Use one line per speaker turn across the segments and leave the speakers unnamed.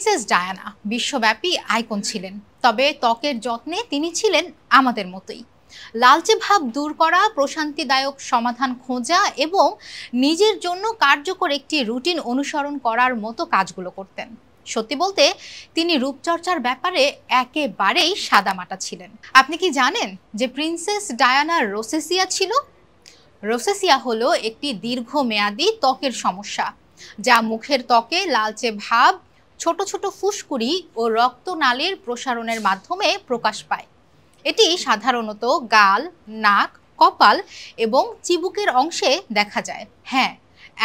Princess Diana বিশ্বব্যাপী icon ছিলেন, তবে ত্বকের যত্নে তিনি ছিলেন আমাদের মতোই। লালচে ভাব দূর করা, প্রশান্তিদায়ক সমাধান খোঁজা এবং নিজের জন্য কার্যকর একটি রুটিন অনুসরণ করার মতো কাজগুলো করতেন। সত্যি বলতে তিনি রূপচর্চার ব্যাপারে একেবারেই সাদামাটা ছিলেন। আপনি কি জানেন যে প্রিন্সেস ডায়ানার রোসেসিয়া ছিল? রোসেসিয়া হলো একটি দীর্ঘমেয়াদী ত্বকের সমস্যা যা মুখের ত্বকে লালচে ভাব, ছোট ছোট ফুসকুড়ি ও রক্তনালীর প্রসারণের মাধ্যমে প্রকাশ পায়। এটি সাধারণত গাল, নাক, কপাল এবং চিবুকের অংশে দেখা যায়। হ্যাঁ,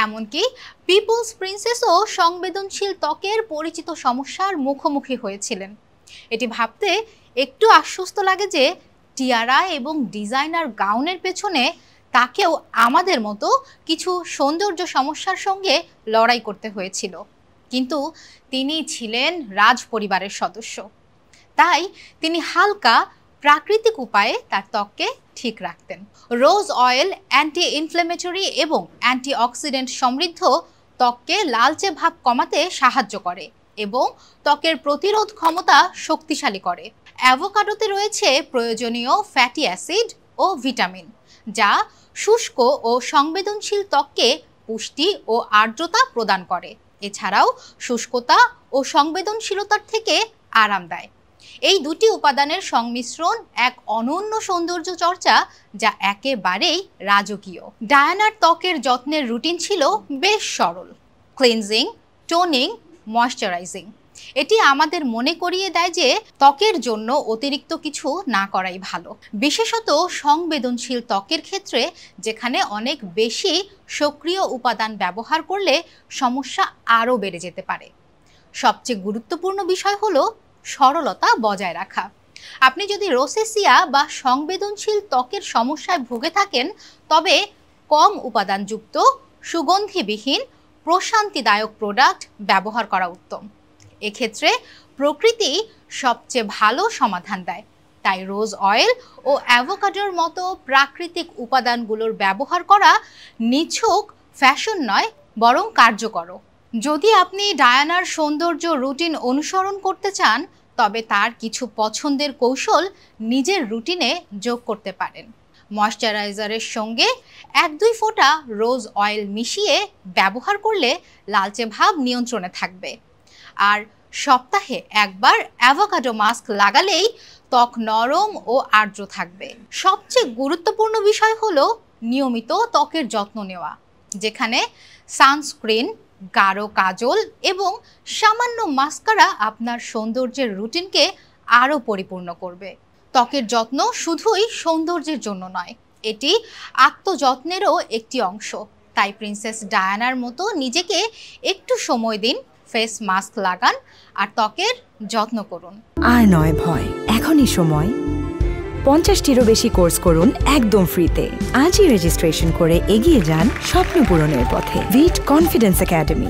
এমনকি পিপলস প্রিন্সেসও সংবেদনশীল ত্বকের পরিচিত সমস্যার মুখোমুখি হয়েছিলেন। এটি ভাবতে একটু আশ্বস্ত লাগে যে টিয়ারা এবং ডিজাইনার গাউনের পেছনে তাকেও আমাদের মতো কিছু সৌন্দর্য সমস্যার সঙ্গে লড়াই করতে হয়েছিল, কিন্তু তিনি ছিলেন রাজ পরিবারের সদস্য। তাই তিনি হালকা প্রাকৃতিক উপায়ে তার ত্বককে ঠিক রাখতেন। রোজ অয়েল অ্যান্টি ইনফ্লেমেটরি এবং অ্যান্টিঅক্সিডেন্ট সমৃদ্ধ ত্বককে লালচে ভাব কমাতে সাহায্য করে এবং ত্বকের প্রতিরোধ ক্ষমতা শক্তিশালী করে। অ্যাভোকাডোতে রয়েছে প্রয়োজনীয় ফ্যাটি অ্যাসিড ও ভিটামিন, যা শুষ্ক ও সংবেদনশীল ত্বককে পুষ্টি ও আর্দ্রতা প্রদান করে। এছাড়াও শুষ্কতা ও সংবেদনশীলতার থেকে আরাম দেয়। এই দুটি উপাদানের সংমিশ্রণ এক অনন্য সৌন্দর্য চর্চা যা একেবারেই রাজকীয়। ডায়ানার ত্বকের যত্নের রুটিন ছিল বেশ সরল: ক্লিনজিং, টোনিং, ময়শ্চারাইজিং। এটি আমাদের মনে করিয়ে দেয় যে ত্বকের জন্য অতিরিক্ত কিছু না করাই ভালো, বিশেষত সংবেদনশীল ত্বকের ক্ষেত্রে যেখানে অনেক বেশি সক্রিয় উপাদান ব্যবহার করলে সমস্যা আরও বেড়ে যেতে পারে। সবচেয়ে গুরুত্বপূর্ণ বিষয় হলো সরলতা বজায় রাখা। আপনি যদি রোসেসিয়া বা সংবেদনশীল ত্বকের সমস্যায় ভুগে থাকেন, তবে কম উপাদানযুক্ত, সুগন্ধিবিহীন, প্রশান্তিদায়ক প্রোডাক্ট ব্যবহার করা উত্তম। এক্ষেত্রে প্রকৃতি সবচেয়ে ভালো সমাধান দেয়। তাই রোজ অয়েল ও অ্যাভোকাডোর মতো প্রাকৃতিক উপাদানগুলোর ব্যবহার করা নিছক ফ্যাশন নয়, বরং কার্যকর। যদি আপনি ডায়ানার সৌন্দর্য রুটিন অনুসরণ করতে চান, তবে তার কিছু পছন্দের কৌশল নিজের রুটিনে যোগ করতে পারেন। ময়শ্চারাইজারের সঙ্গে 1-2 ফোঁটা রোজ অয়েল মিশিয়ে ব্যবহার করলে লালচে ভাব নিয়ন্ত্রণে থাকবে। আর সপ্তাহে একবার অ্যাভোকাডো মাস্ক লাগালেই ত্বক নরম ও আর্দ্র থাকবে। সবচেয়ে গুরুত্বপূর্ণ বিষয় হলো নিয়মিত ত্বকের যত্ন নেওয়া, যেখানে সানস্ক্রিন, গাঢ় কাজল এবং সামান্য মাস্কারা আপনার সৌন্দর্যের রুটিনকে আরও পরিপূর্ণ করবে। ত্বকের যত্ন শুধুই সৌন্দর্যের জন্য নয়, এটি আত্মযত্নেরও একটি অংশ। তাই প্রিন্সেস ডায়ানার মতো নিজেকে একটু সময় দিন, ফেস মাস্ক লাগান আর ত্বকের যত্ন করুন।
আর নয় ভয়, এখনই সময়। 50টিরও বেশি কোর্স করুন একদম ফ্রিতে। আজই রেজিস্ট্রেশন করে এগিয়ে যান স্বপ্ন পূরণের পথে। ভিট কনফিডেন্স একাডেমি।